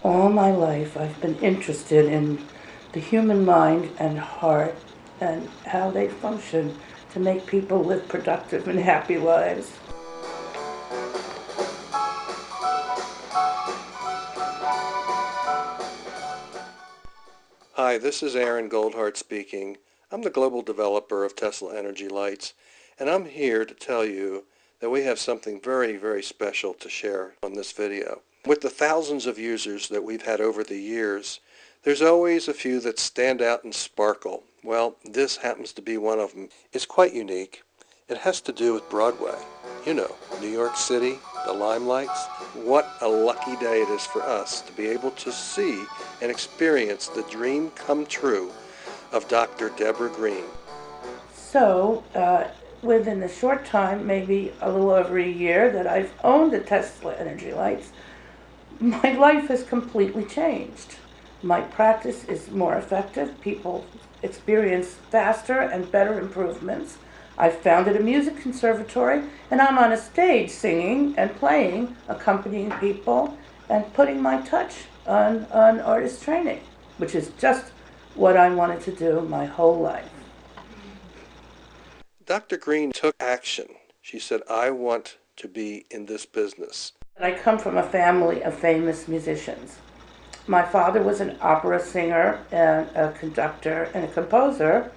All my life I've been interested in the human mind and heart and how they function to make people live productive and happy lives. Hi, this is Aaron Goldhart speaking. I'm the global developer of Tesla Energy Lights, and I'm here to tell you that we have something very, very special to share on this video. With the thousands of users that we've had over the years, there's always a few that stand out and sparkle. Well, this happens to be one of them. It's quite unique. It has to do with Broadway. You know, New York City, the limelights. What a lucky day it is for us to be able to see and experience the dream come true of Dr. Deborah Greene. So, within a short time, maybe a little over a year that I've owned the Tesla Energy Lights, my life has completely changed. My practice is more effective. People experience faster and better improvements. I've founded a music conservatory, and I'm on a stage singing and playing, accompanying people, and putting my touch on artist training, which is just what I wanted to do my whole life. Dr. Greene took action. She said, I want to be in this business. I come from a family of famous musicians. My father was an opera singer and a conductor and a composer,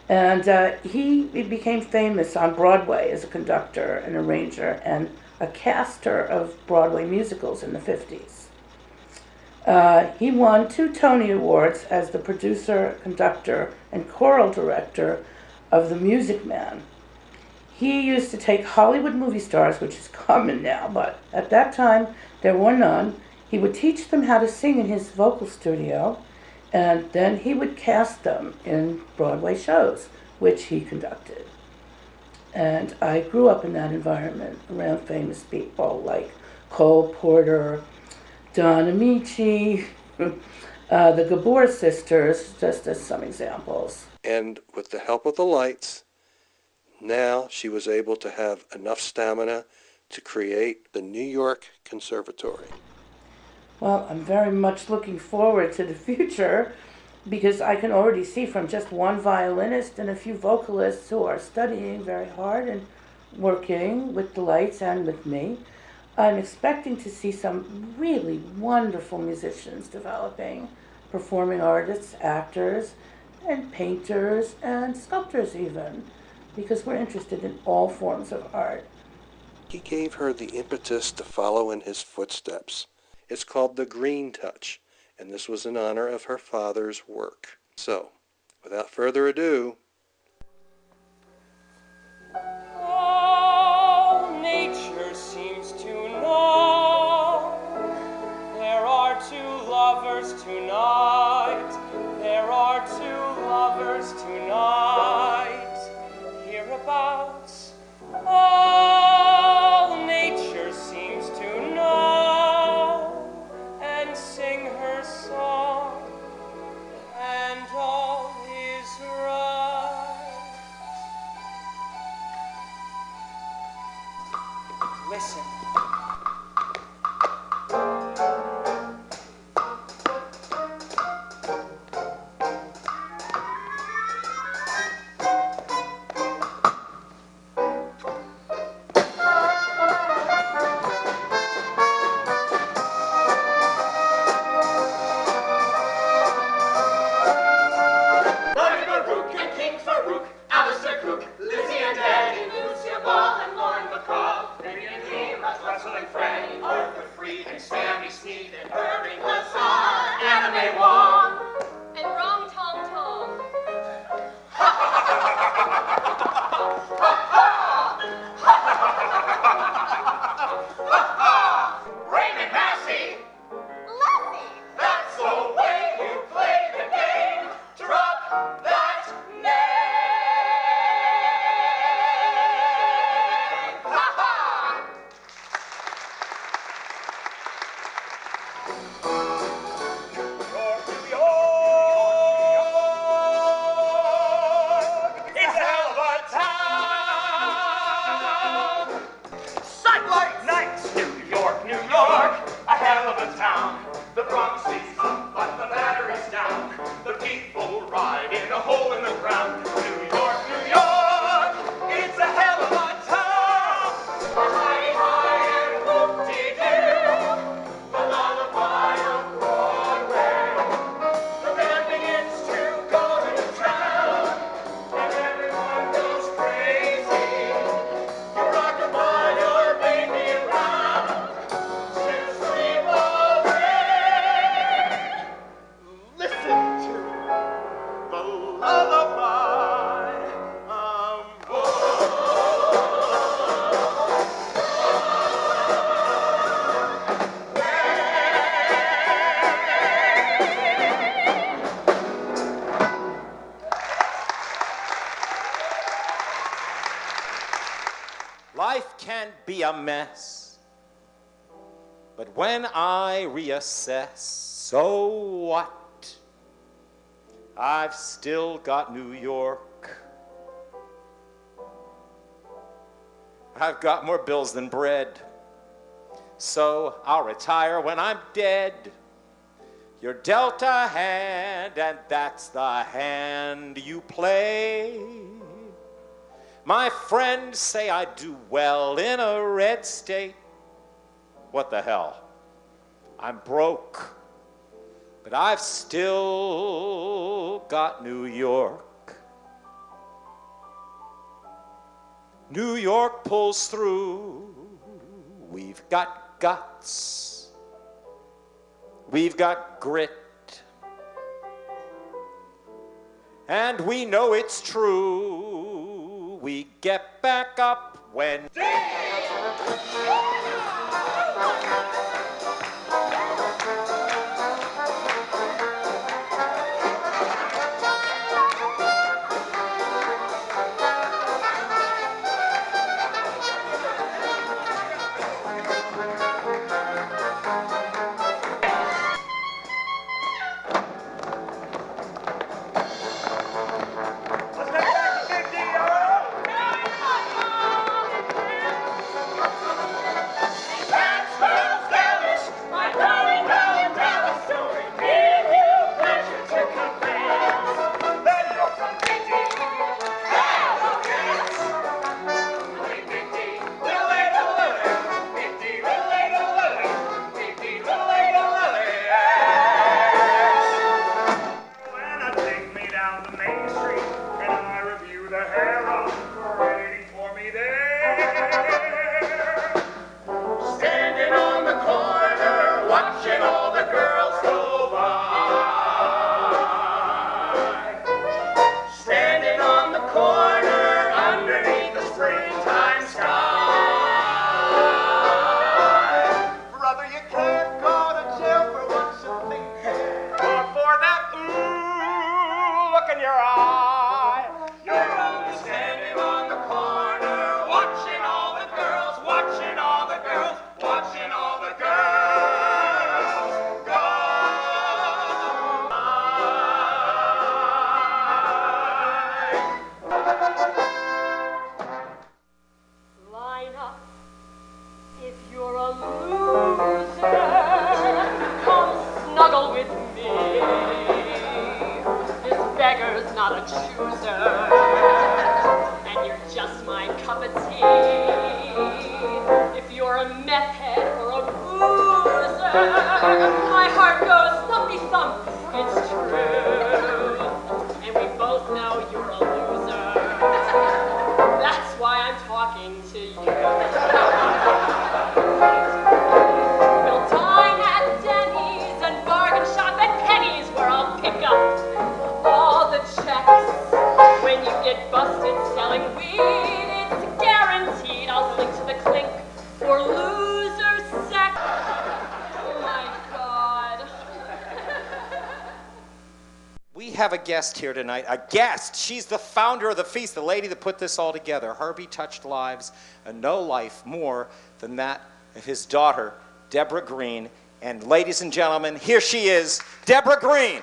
and he became famous on Broadway as a conductor, an arranger, and a caster of Broadway musicals in the 50s. He won 2 Tony Awards as the producer, conductor, and choral director of The Music Man. He used to take Hollywood movie stars, which is common now, but at that time there were none. He would teach them how to sing in his vocal studio, and then he would cast them in Broadway shows, which he conducted. And I grew up in that environment around famous people like Cole Porter, Don Amici, the Gabor sisters, just as some examples. And with the help of the lights, now she was able to have enough stamina to create the New York Conservatory. Well, I'm very much looking forward to the future because I can already see from just one violinist and a few vocalists who are studying very hard and working with the lights and with me. I'm expecting to see some really wonderful musicians developing, performing artists, actors, and painters, and sculptors even, because we're interested in all forms of art. He gave her the impetus to follow in his footsteps. It's called the Greene Touch, and this was in honor of her father's work. So, without further ado, all nature seems to know there are 2 lovers tonight. There are 2 lovers tonight. Hereabouts, all nature seems to know and sing her song, and all is right. Listen. The Bronx is up, but the battery's down. The people ride in a hole in the ground. New York, New York, it's a hell of a town. Hi-hi and whoop-de-doo, the lullaby of Broadway. The band begins to go to town, and everyone goes crazy. You rock a bye your baby around to sleep away. Listen to the lullaby of Life can be a mess, but when I reassess, so what? I've still got New York. I've got more bills than bread, so I'll retire when I'm dead. You're dealt a hand, and that's the hand you play. My friends say I do well in a red state. What the hell? I'm broke, but I've still got New York. New York pulls through. We've got guts. We've got grit. And we know it's true. We get back up when... My heart goes thumpy thump, it's true. And we both know you're a loser. That's why I'm talking to you. We'll dine at Denny's and bargain shop at Penny's, where I'll pick up all the checks. When you get busted selling weed, it's guaranteed I'll link to the clink for loser sex. We have a guest here tonight, a guest. She's the founder of the feast, the lady that put this all together. Herbie touched lives, and no life more than that of his daughter, Deborah Greene. And ladies and gentlemen, here she is, Deborah Greene.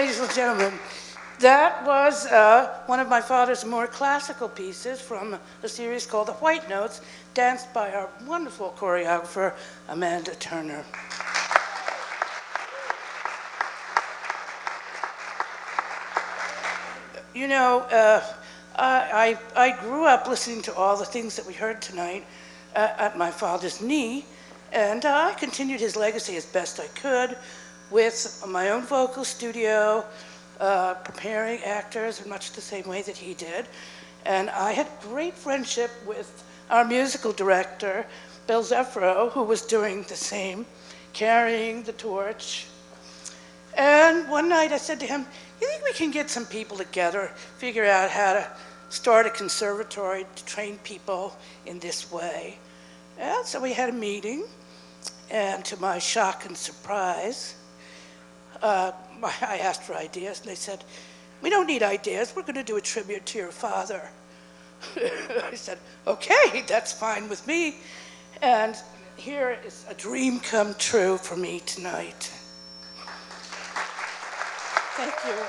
ladies and gentlemen, that was one of my father's more classical pieces from a series called The White Notes, danced by our wonderful choreographer, Amanda Turner. You know, I grew up listening to all the things that we heard tonight at my father's knee, and I continued his legacy as best I could with my own vocal studio, preparing actors in much the same way that he did. And I had great friendship with our musical director, Bill Zeffro, who was doing the same, carrying the torch. And one night I said to him, you think we can get some people together, figure out how to start a conservatory to train people in this way? And so we had a meeting, and to my shock and surprise, I asked for ideas, and they said, we don't need ideas, we're going to do a tribute to your father. I said, okay, that's fine with me. And here is a dream come true for me tonight. Thank you.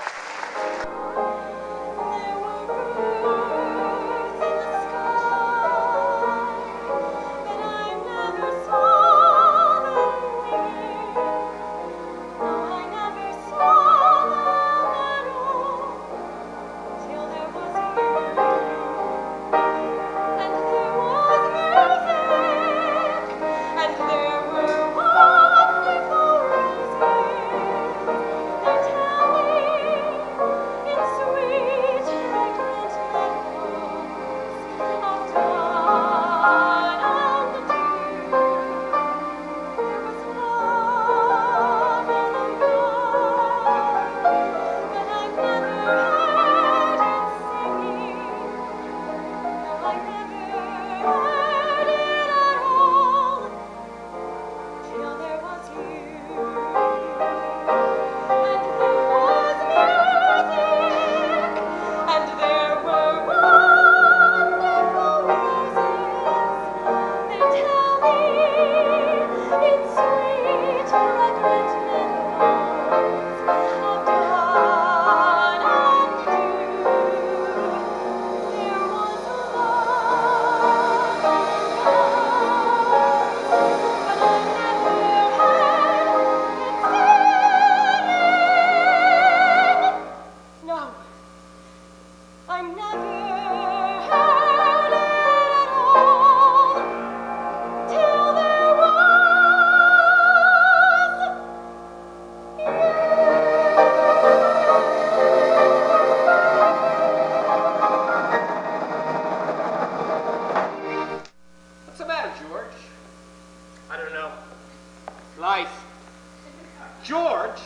George,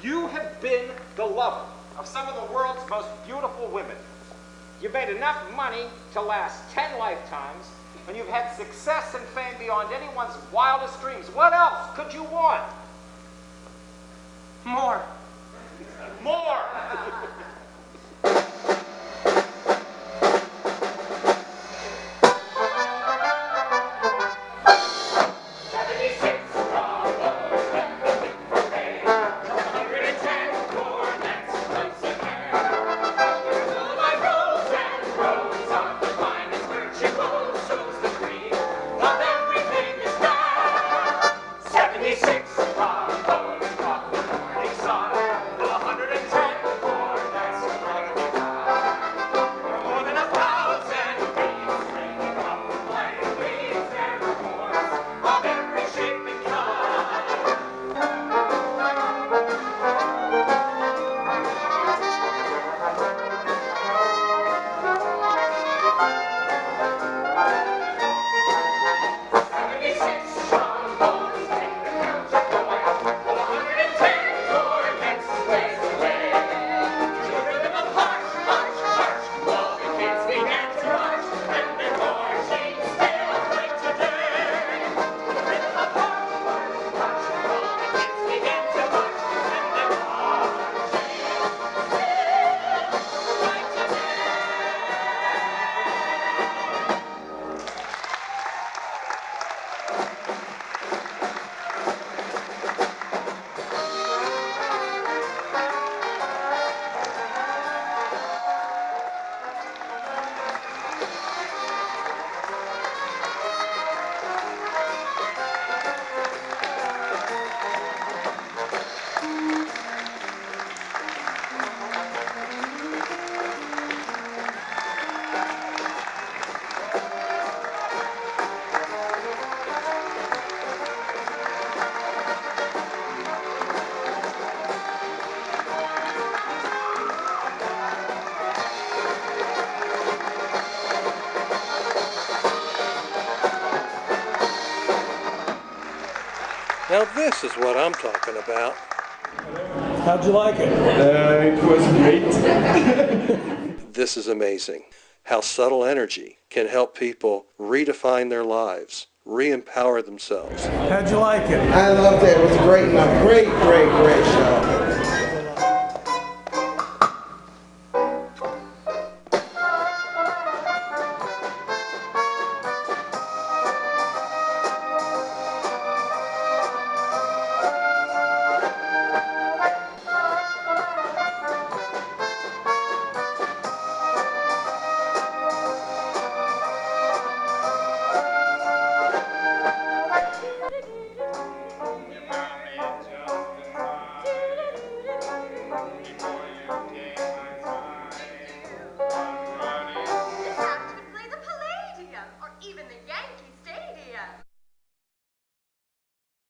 you have been the lover of some of the world's most beautiful women. You've made enough money to last 10 lifetimes, and you've had success and fame beyond anyone's wildest dreams. What else could you want? More. More! Now this is what I'm talking about. How'd you like it? It was great. This is amazing. How subtle energy can help people redefine their lives, re-empower themselves. How'd you like it? I loved it. It was a great show.